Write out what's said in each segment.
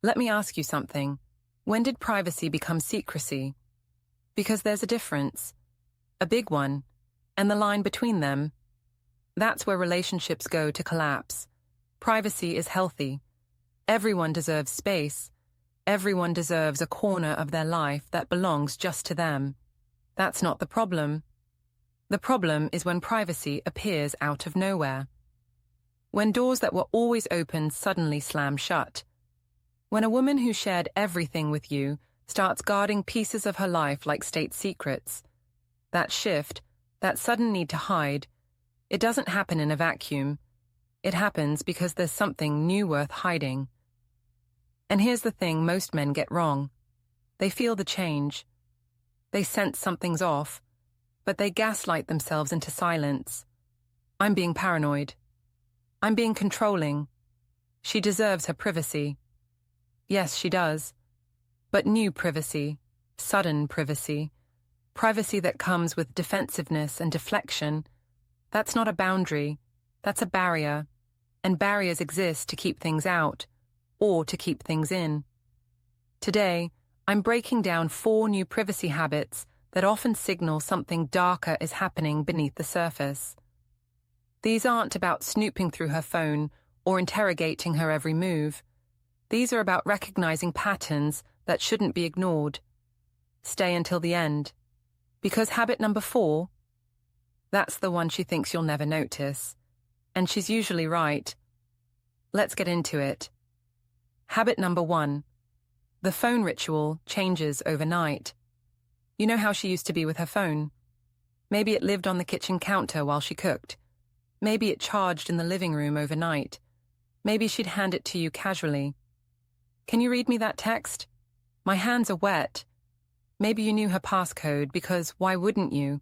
Let me ask you something. When did privacy become secrecy? Because there's a difference. A big one. And the line between them. That's where relationships go to collapse. Privacy is healthy. Everyone deserves space. Everyone deserves a corner of their life that belongs just to them. That's not the problem. The problem is when privacy appears out of nowhere. When doors that were always open suddenly slam shut. When a woman who shared everything with you starts guarding pieces of her life like state secrets. That shift, that sudden need to hide, it doesn't happen in a vacuum. It happens because there's something new worth hiding. And here's the thing most men get wrong. They feel the change. They sense something's off, but they gaslight themselves into silence. I'm being paranoid. I'm being controlling. She deserves her privacy. Yes, she does. But new privacy, sudden privacy, privacy that comes with defensiveness and deflection, that's not a boundary, that's a barrier. And barriers exist to keep things out, or to keep things in. Today, I'm breaking down 4 new privacy habits that often signal something darker is happening beneath the surface. These aren't about snooping through her phone or interrogating her every move. These are about recognizing patterns that shouldn't be ignored. Stay until the end. Because habit number 4, that's the one she thinks you'll never notice. And she's usually right. Let's get into it. Habit number 1. The phone ritual changes overnight. You know how she used to be with her phone? Maybe it lived on the kitchen counter while she cooked. Maybe it charged in the living room overnight. Maybe she'd hand it to you casually. Can you read me that text? My hands are wet. Maybe you knew her passcode because why wouldn't you?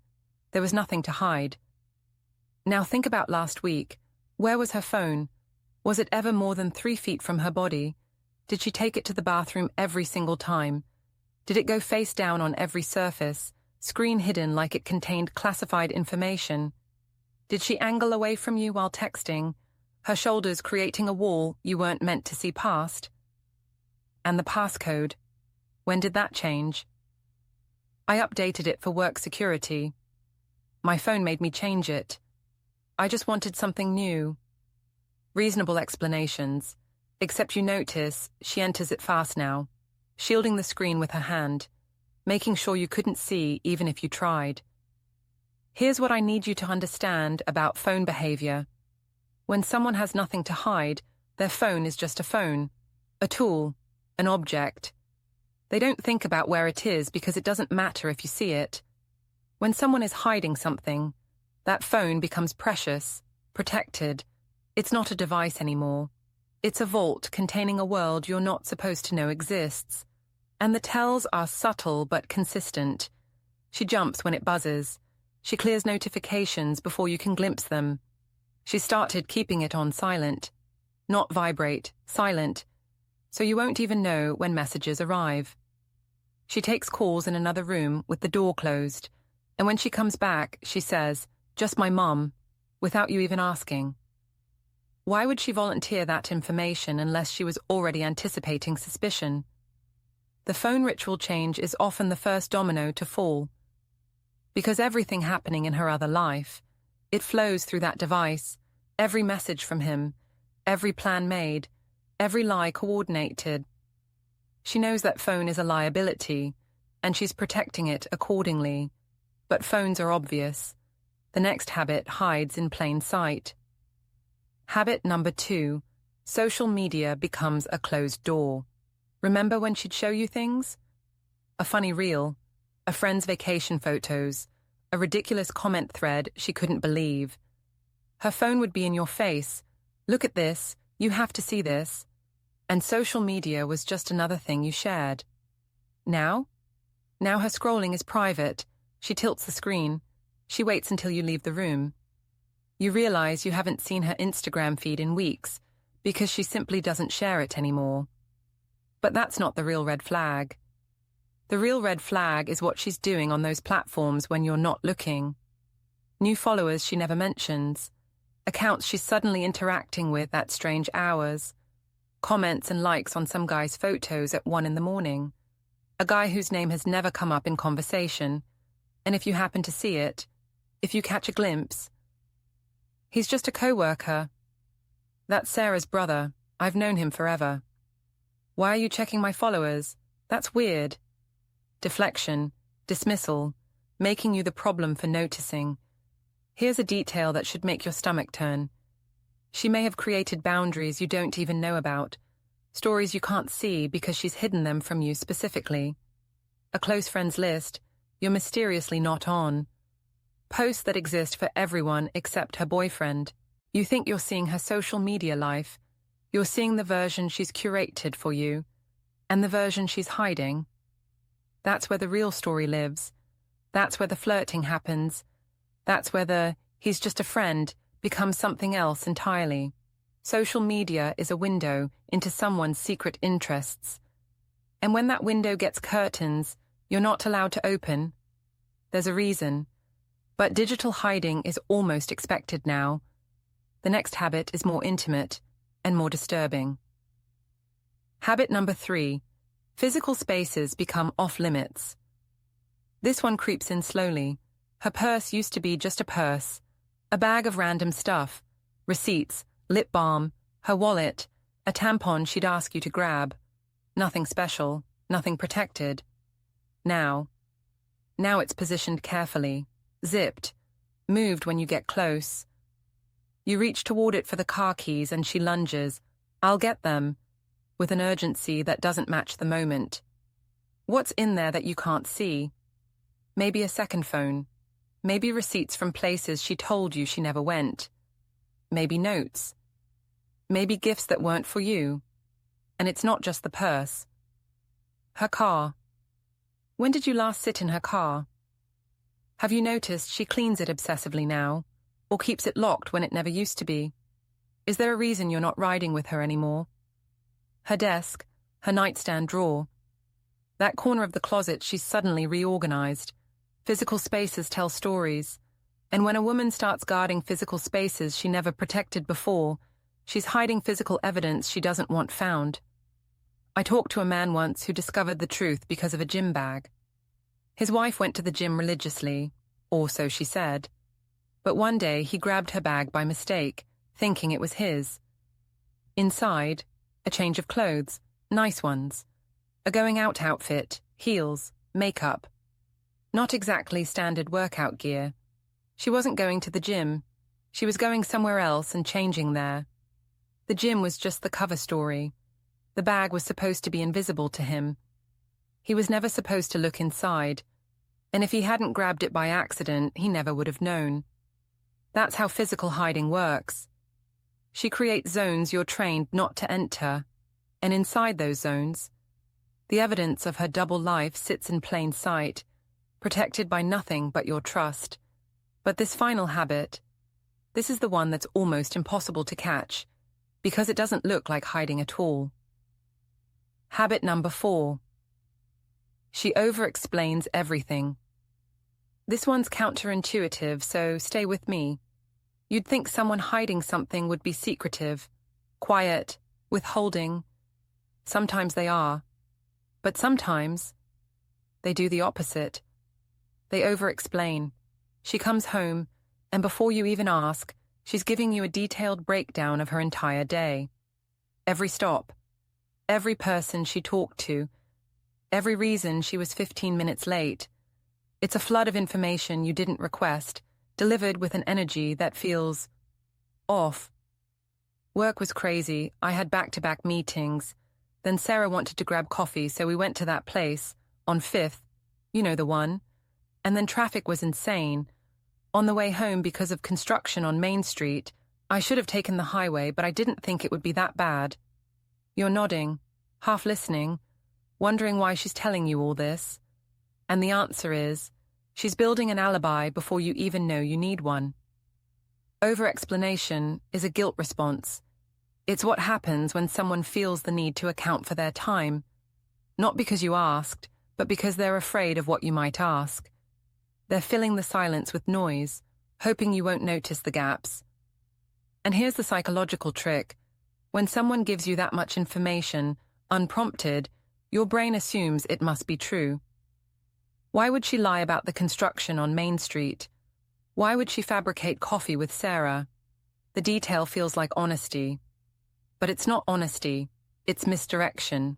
There was nothing to hide. Now think about last week. Where was her phone? Was it ever more than 3 feet from her body? Did she take it to the bathroom every single time? Did it go face down on every surface, screen hidden like it contained classified information? Did she angle away from you while texting, her shoulders creating a wall you weren't meant to see past? And the passcode, when did that change? I updated it for work security. My phone made me change it. I just wanted something new. Reasonable explanations, except you notice she enters it fast now, shielding the screen with her hand, making sure you couldn't see even if you tried. Here's what I need you to understand about phone behavior. When someone has nothing to hide, their phone is just a phone, a tool, an object. They don't think about where it is because it doesn't matter if you see it. When someone is hiding something, that phone becomes precious, protected. It's not a device anymore. It's a vault containing a world you're not supposed to know exists. And the tells are subtle but consistent. She jumps when it buzzes. She clears notifications before you can glimpse them. She started keeping it on silent. Not vibrate, silent. So you won't even know when messages arrive. She takes calls in another room with the door closed. And when she comes back, she says, "Just my mum," without you even asking. Why would she volunteer that information unless she was already anticipating suspicion? The phone ritual change is often the first domino to fall. Because everything happening in her other life, it flows through that device, every message from him, every plan made, every lie coordinated. She knows that phone is a liability, and she's protecting it accordingly. But phones are obvious. The next habit hides in plain sight. Habit number 2, social media becomes a closed door. Remember when she'd show you things? A funny reel, a friend's vacation photos, a ridiculous comment thread she couldn't believe. Her phone would be in your face. Look at this, you have to see this. And social media was just another thing you shared. Now her scrolling is private. She tilts the screen. She waits until you leave the room. You realize you haven't seen her Instagram feed in weeks because she simply doesn't share it anymore. But that's not the real red flag. The real red flag is what she's doing on those platforms when you're not looking. New followers she never mentions. Accounts she's suddenly interacting with at strange hours. comments and likes on some guy's photos at 1 a.m, a guy whose name has never come up in conversation, and if you happen to see it, if you catch a glimpse, he's just a co-worker. That's Sarah's brother. I've known him forever. Why are you checking my followers? That's weird. Deflection, dismissal, making you the problem for noticing. Here's a detail that should make your stomach turn. She may have created boundaries you don't even know about, stories you can't see because she's hidden them from you specifically. A close friends list you're mysteriously not on. Posts that exist for everyone except her boyfriend. You think you're seeing her social media life. You're seeing the version she's curated for you, and the version she's hiding. That's where the real story lives. That's where the flirting happens. That's where the "he's just a friend" becomes something else entirely. Social media is a window into someone's secret interests. And when that window gets curtains you're not allowed to open, there's a reason. But digital hiding is almost expected now. The next habit is more intimate and more disturbing. Habit number 3. Physical spaces become off-limits. This one creeps in slowly. Her purse used to be just a purse, a bag of random stuff, receipts, lip balm, her wallet, a tampon she'd ask you to grab. Nothing special, nothing protected. Now it's positioned carefully, zipped, moved when you get close. You reach toward it for the car keys and she lunges, "I'll get them," with an urgency that doesn't match the moment. What's in there that you can't see? Maybe a second phone. Maybe receipts from places she told you she never went. Maybe notes. Maybe gifts that weren't for you. And it's not just the purse. Her car. When did you last sit in her car? Have you noticed she cleans it obsessively now, or keeps it locked when it never used to be? Is there a reason you're not riding with her anymore? Her desk, her nightstand drawer. That corner of the closet she's suddenly reorganized. Physical spaces tell stories, and when a woman starts guarding physical spaces she never protected before, she's hiding physical evidence she doesn't want found. I talked to a man once who discovered the truth because of a gym bag. His wife went to the gym religiously, or so she said. But one day he grabbed her bag by mistake, thinking it was his. Inside, a change of clothes, nice ones. A going-out outfit, heels, makeup. Not exactly standard workout gear. She wasn't going to the gym. She was going somewhere else and changing there. The gym was just the cover story. The bag was supposed to be invisible to him. He was never supposed to look inside, and if he hadn't grabbed it by accident, he never would have known. That's how physical hiding works. She creates zones you're trained not to enter, and inside those zones, the evidence of her double life sits in plain sight, protected by nothing but your trust. But this final habit, this is the one that's almost impossible to catch, because it doesn't look like hiding at all. Habit number 4. She over-explains everything. This one's counterintuitive, so stay with me. You'd think someone hiding something would be secretive, quiet, withholding. Sometimes they are. But sometimes they do the opposite. They over-explain. She comes home, and before you even ask, she's giving you a detailed breakdown of her entire day. Every stop. Every person she talked to, every reason she was 15 minutes late. It's a flood of information you didn't request, delivered with an energy that feels off. Work was crazy. I had back-to-back meetings. Then Sarah wanted to grab coffee, so we went to that place, on 5th, you know the one. And then traffic was insane. On the way home because of construction on Main Street, I should have taken the highway, but I didn't think it would be that bad. You're nodding, half listening, wondering why she's telling you all this. And the answer is, she's building an alibi before you even know you need one. Over-explanation is a guilt response. It's what happens when someone feels the need to account for their time. Not because you asked, but because they're afraid of what you might ask. They're filling the silence with noise, hoping you won't notice the gaps. And here's the psychological trick. When someone gives you that much information, unprompted, your brain assumes it must be true. Why would she lie about the construction on Main Street? Why would she fabricate coffee with Sarah? The detail feels like honesty. But it's not honesty, it's misdirection.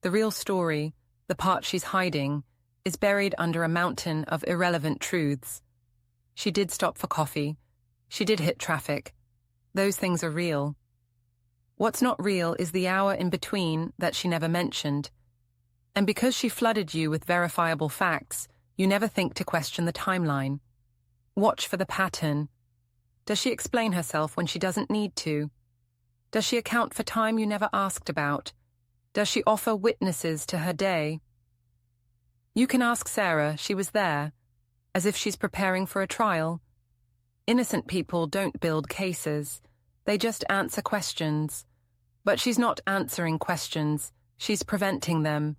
The real story, the part she's hiding, is buried under a mountain of irrelevant truths. She did stop for coffee. She did hit traffic. Those things are real. What's not real is the hour in between that she never mentioned. And because she flooded you with verifiable facts, you never think to question the timeline. Watch for the pattern. Does she explain herself when she doesn't need to? Does she account for time you never asked about? Does she offer witnesses to her day? You can ask Sarah, she was there, as if she's preparing for a trial. Innocent people don't build cases. They just answer questions. But she's not answering questions. She's preventing them.